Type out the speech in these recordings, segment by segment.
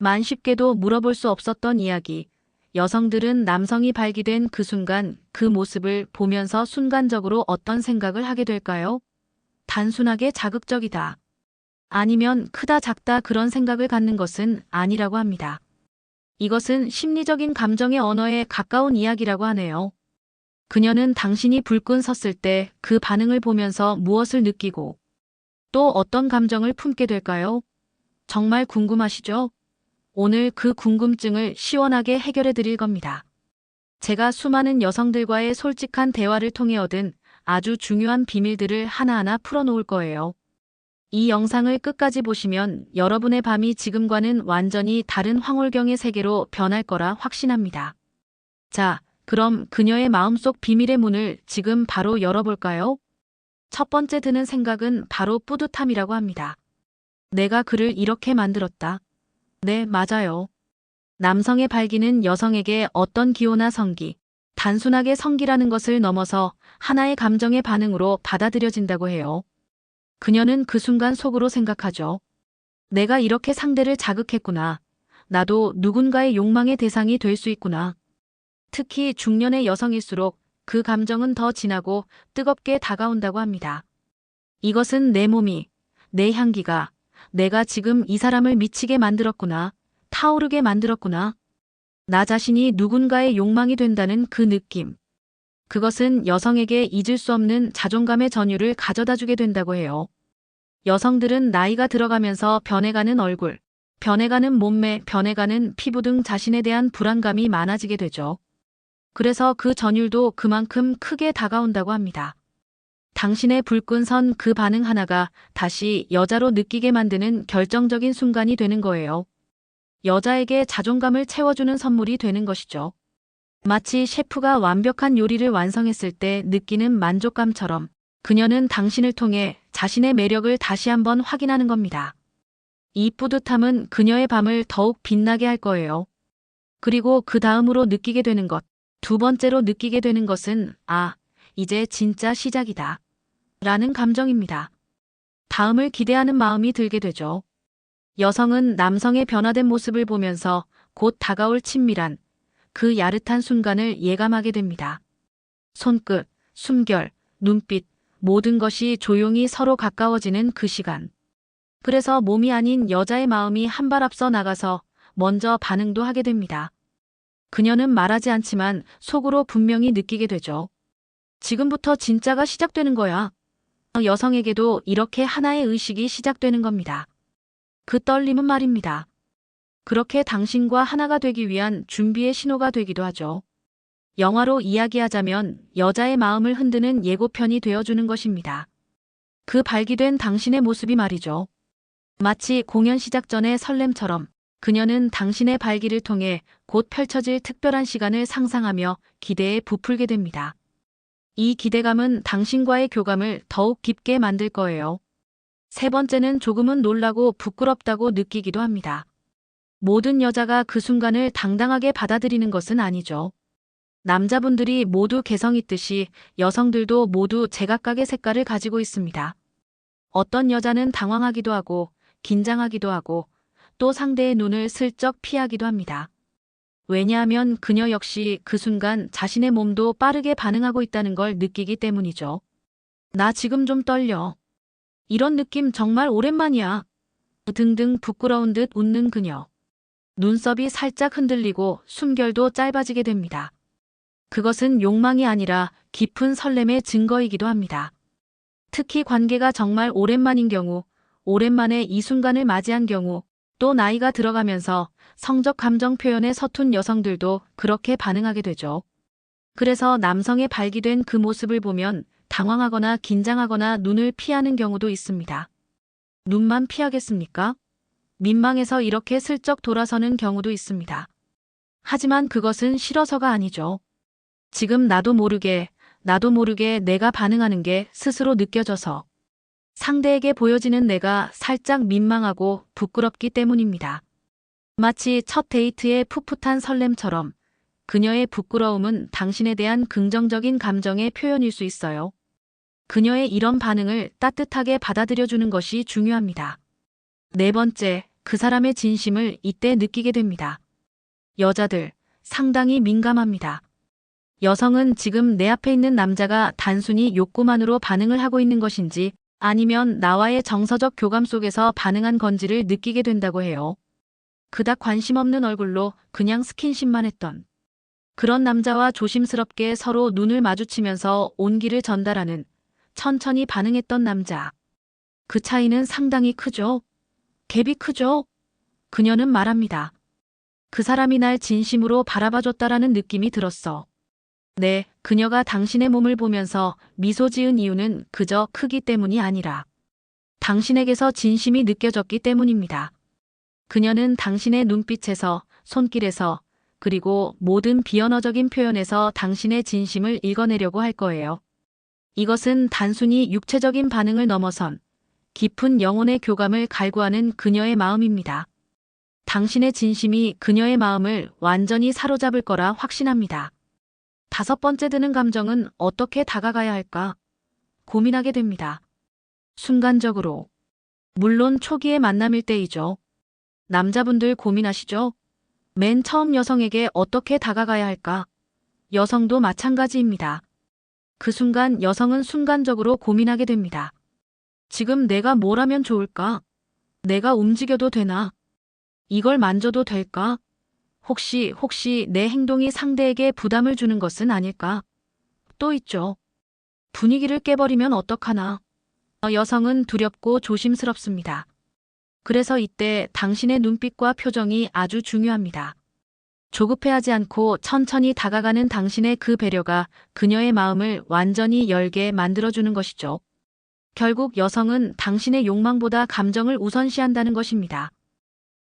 만 쉽게도 물어볼 수 없었던 이야기. 여성들은 남성이 발기된 그 순간 그 모습을 보면서 순간적으로 어떤 생각을 하게 될까요? 단순하게 자극적이다. 아니면 크다 작다 그런 생각을 갖는 것은 아니라고 합니다. 이것은 심리적인 감정의 언어에 가까운 이야기라고 하네요. 그녀는 당신이 불끈 섰을 때 그 반응을 보면서 무엇을 느끼고 또 어떤 감정을 품게 될까요? 정말 궁금하시죠? 오늘 그 궁금증을 시원하게 해결해 드릴 겁니다. 제가 수많은 여성들과의 솔직한 대화를 통해 얻은 아주 중요한 비밀들을 하나하나 풀어놓을 거예요. 이 영상을 끝까지 보시면 여러분의 밤이 지금과는 완전히 다른 황홀경의 세계로 변할 거라 확신합니다. 자, 그럼 그녀의 마음속 비밀의 문을 지금 바로 열어볼까요? 첫 번째 드는 생각은 바로 뿌듯함이라고 합니다. 내가 그를 이렇게 만들었다. 네, 맞아요. 남성의 발기는 여성에게 어떤 기호나 성기, 단순하게 성기라는 것을 넘어서 하나의 감정의 반응으로 받아들여진다고 해요. 그녀는 그 순간 속으로 생각하죠. 내가 이렇게 상대를 자극했구나. 나도 누군가의 욕망의 대상이 될 수 있구나. 특히 중년의 여성일수록 그 감정은 더 진하고 뜨겁게 다가온다고 합니다. 이것은 내 몸이, 내 향기가, 내가 지금 이 사람을 미치게 만들었구나, 타오르게 만들었구나. 나 자신이 누군가의 욕망이 된다는 그 느낌. 그것은 여성에게 잊을 수 없는 자존감의 전율을 가져다 주게 된다고 해요. 여성들은 나이가 들어가면서 변해가는 얼굴, 변해가는 몸매, 변해가는 피부 등 자신에 대한 불안감이 많아지게 되죠. 그래서 그 전율도 그만큼 크게 다가온다고 합니다. 당신의 불끈 선 그 반응 하나가 다시 여자로 느끼게 만드는 결정적인 순간이 되는 거예요. 여자에게 자존감을 채워주는 선물이 되는 것이죠. 마치 셰프가 완벽한 요리를 완성했을 때 느끼는 만족감처럼 그녀는 당신을 통해 자신의 매력을 다시 한번 확인하는 겁니다. 이 뿌듯함은 그녀의 밤을 더욱 빛나게 할 거예요. 그리고 그 다음으로 느끼게 되는 것, 두 번째로 느끼게 되는 것은 이제 진짜 시작이다. 라는 감정입니다. 다음을 기대하는 마음이 들게 되죠. 여성은 남성의 변화된 모습을 보면서 곧 다가올 친밀한 그 야릇한 순간을 예감하게 됩니다. 손끝, 숨결, 눈빛, 모든 것이 조용히 서로 가까워지는 그 시간. 그래서 몸이 아닌 여자의 마음이 한 발 앞서 나가서 먼저 반응도 하게 됩니다. 그녀는 말하지 않지만 속으로 분명히 느끼게 되죠. 지금부터 진짜가 시작되는 거야. 여성에게도 이렇게 하나의 의식이 시작되는 겁니다. 그 떨림은 말입니다. 그렇게 당신과 하나가 되기 위한 준비의 신호가 되기도 하죠. 영화로 이야기하자면 여자의 마음을 흔드는 예고편이 되어주는 것입니다. 그 발기된 당신의 모습이 말이죠. 마치 공연 시작 전의 설렘처럼 그녀는 당신의 발기를 통해 곧 펼쳐질 특별한 시간을 상상하며 기대에 부풀게 됩니다. 이 기대감은 당신과의 교감을 더욱 깊게 만들 거예요. 세 번째는 조금은 놀라고 부끄럽다고 느끼기도 합니다. 모든 여자가 그 순간을 당당하게 받아들이는 것은 아니죠. 남자분들이 모두 개성 있듯이 여성들도 모두 제각각의 색깔을 가지고 있습니다. 어떤 여자는 당황하기도 하고 긴장하기도 하고 또 상대의 눈을 슬쩍 피하기도 합니다. 왜냐하면 그녀 역시 그 순간 자신의 몸도 빠르게 반응하고 있다는 걸 느끼기 때문이죠. 나 지금 좀 떨려. 이런 느낌 정말 오랜만이야. 등등 부끄러운 듯 웃는 그녀. 눈썹이 살짝 흔들리고 숨결도 짧아지게 됩니다. 그것은 욕망이 아니라 깊은 설렘의 증거이기도 합니다. 특히 관계가 정말 오랜만인 경우, 오랜만에 이 순간을 맞이한 경우, 또 나이가 들어가면서 성적 감정 표현에 서툰 여성들도 그렇게 반응하게 되죠. 그래서 남성의 발기된 그 모습을 보면 당황하거나 긴장하거나 눈을 피하는 경우도 있습니다. 눈만 피하겠습니까? 민망해서 이렇게 슬쩍 돌아서는 경우도 있습니다. 하지만 그것은 싫어서가 아니죠. 지금 나도 모르게 내가 반응하는 게 스스로 느껴져서 상대에게 보여지는 내가 살짝 민망하고 부끄럽기 때문입니다. 마치 첫 데이트의 풋풋한 설렘처럼 그녀의 부끄러움은 당신에 대한 긍정적인 감정의 표현일 수 있어요. 그녀의 이런 반응을 따뜻하게 받아들여주는 것이 중요합니다. 네 번째, 그 사람의 진심을 이때 느끼게 됩니다. 여자들, 상당히 민감합니다. 여성은 지금 내 앞에 있는 남자가 단순히 욕구만으로 반응을 하고 있는 것인지 아니면 나와의 정서적 교감 속에서 반응한 건지를 느끼게 된다고 해요. 그닥 관심 없는 얼굴로 그냥 스킨십만 했던 그런 남자와 조심스럽게 서로 눈을 마주치면서 온기를 전달하는 천천히 반응했던 남자. 그 차이는 상당히 크죠? 갭이 크죠? 그녀는 말합니다. 그 사람이 날 진심으로 바라봐줬다라는 느낌이 들었어. 네, 그녀가 당신의 몸을 보면서 미소 지은 이유는 그저 크기 때문이 아니라 당신에게서 진심이 느껴졌기 때문입니다. 그녀는 당신의 눈빛에서, 손길에서, 그리고 모든 비언어적인 표현에서 당신의 진심을 읽어내려고 할 거예요. 이것은 단순히 육체적인 반응을 넘어선 깊은 영혼의 교감을 갈구하는 그녀의 마음입니다. 당신의 진심이 그녀의 마음을 완전히 사로잡을 거라 확신합니다. 5번째 드는 감정은 어떻게 다가가야 할까? 고민하게 됩니다. 순간적으로. 물론 초기의 만남일 때이죠. 남자분들 고민하시죠? 맨 처음 여성에게 어떻게 다가가야 할까? 여성도 마찬가지입니다. 그 순간 여성은 순간적으로 고민하게 됩니다. 지금 내가 뭘 하면 좋을까? 내가 움직여도 되나? 이걸 만져도 될까? 혹시 내 행동이 상대에게 부담을 주는 것은 아닐까? 또 있죠. 분위기를 깨버리면 어떡하나? 여성은 두렵고 조심스럽습니다. 그래서 이때 당신의 눈빛과 표정이 아주 중요합니다. 조급해하지 않고 천천히 다가가는 당신의 그 배려가 그녀의 마음을 완전히 열게 만들어주는 것이죠. 결국 여성은 당신의 욕망보다 감정을 우선시한다는 것입니다.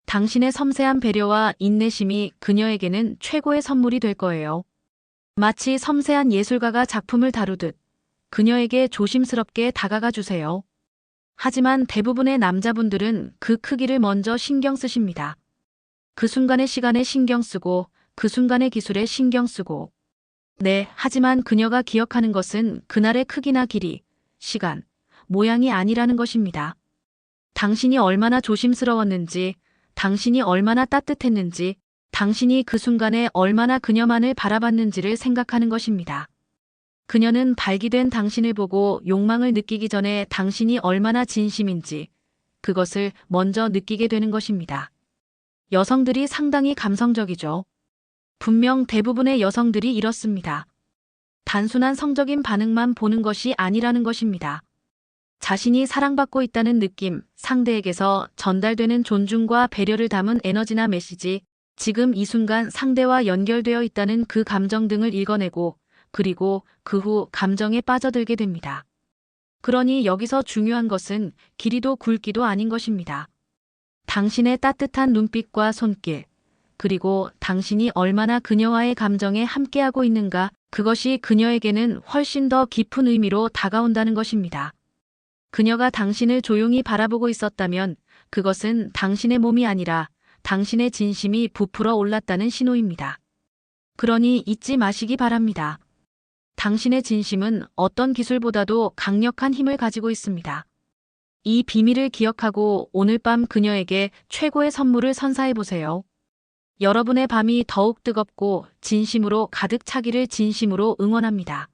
당신의 섬세한 배려와 인내심이 그녀에게는 최고의 선물이 될 거예요. 마치 섬세한 예술가가 작품을 다루듯 그녀에게 조심스럽게 다가가 주세요. 하지만 대부분의 남자분들은 그 크기를 먼저 신경 쓰십니다. 그 순간의 시간에 신경 쓰고 그 순간의 기술에 신경 쓰고. 네, 하지만 그녀가 기억하는 것은 그날의 크기나 길이, 시간, 모양이 아니라는 것입니다. 당신이 얼마나 조심스러웠는지, 당신이 얼마나 따뜻했는지, 당신이 그 순간에 얼마나 그녀만을 바라봤는지를 생각하는 것입니다. 그녀는 발기된 당신을 보고 욕망을 느끼기 전에 당신이 얼마나 진심인지 그것을 먼저 느끼게 되는 것입니다. 여성들이 상당히 감성적이죠. 분명 대부분의 여성들이 이렇습니다. 단순한 성적인 반응만 보는 것이 아니라는 것입니다. 자신이 사랑받고 있다는 느낌, 상대에게서 전달되는 존중과 배려를 담은 에너지나 메시지, 지금 이 순간 상대와 연결되어 있다는 그 감정 등을 읽어내고 그리고 그 후 감정에 빠져들게 됩니다. 그러니 여기서 중요한 것은 길이도 굵기도 아닌 것입니다. 당신의 따뜻한 눈빛과 손길, 그리고 당신이 얼마나 그녀와의 감정에 함께하고 있는가, 그것이 그녀에게는 훨씬 더 깊은 의미로 다가온다는 것입니다. 그녀가 당신을 조용히 바라보고 있었다면 그것은 당신의 몸이 아니라 당신의 진심이 부풀어 올랐다는 신호입니다. 그러니 잊지 마시기 바랍니다. 당신의 진심은 어떤 기술보다도 강력한 힘을 가지고 있습니다. 이 비밀을 기억하고 오늘 밤 그녀에게 최고의 선물을 선사해 보세요. 여러분의 밤이 더욱 뜨겁고 진심으로 가득 차기를 진심으로 응원합니다.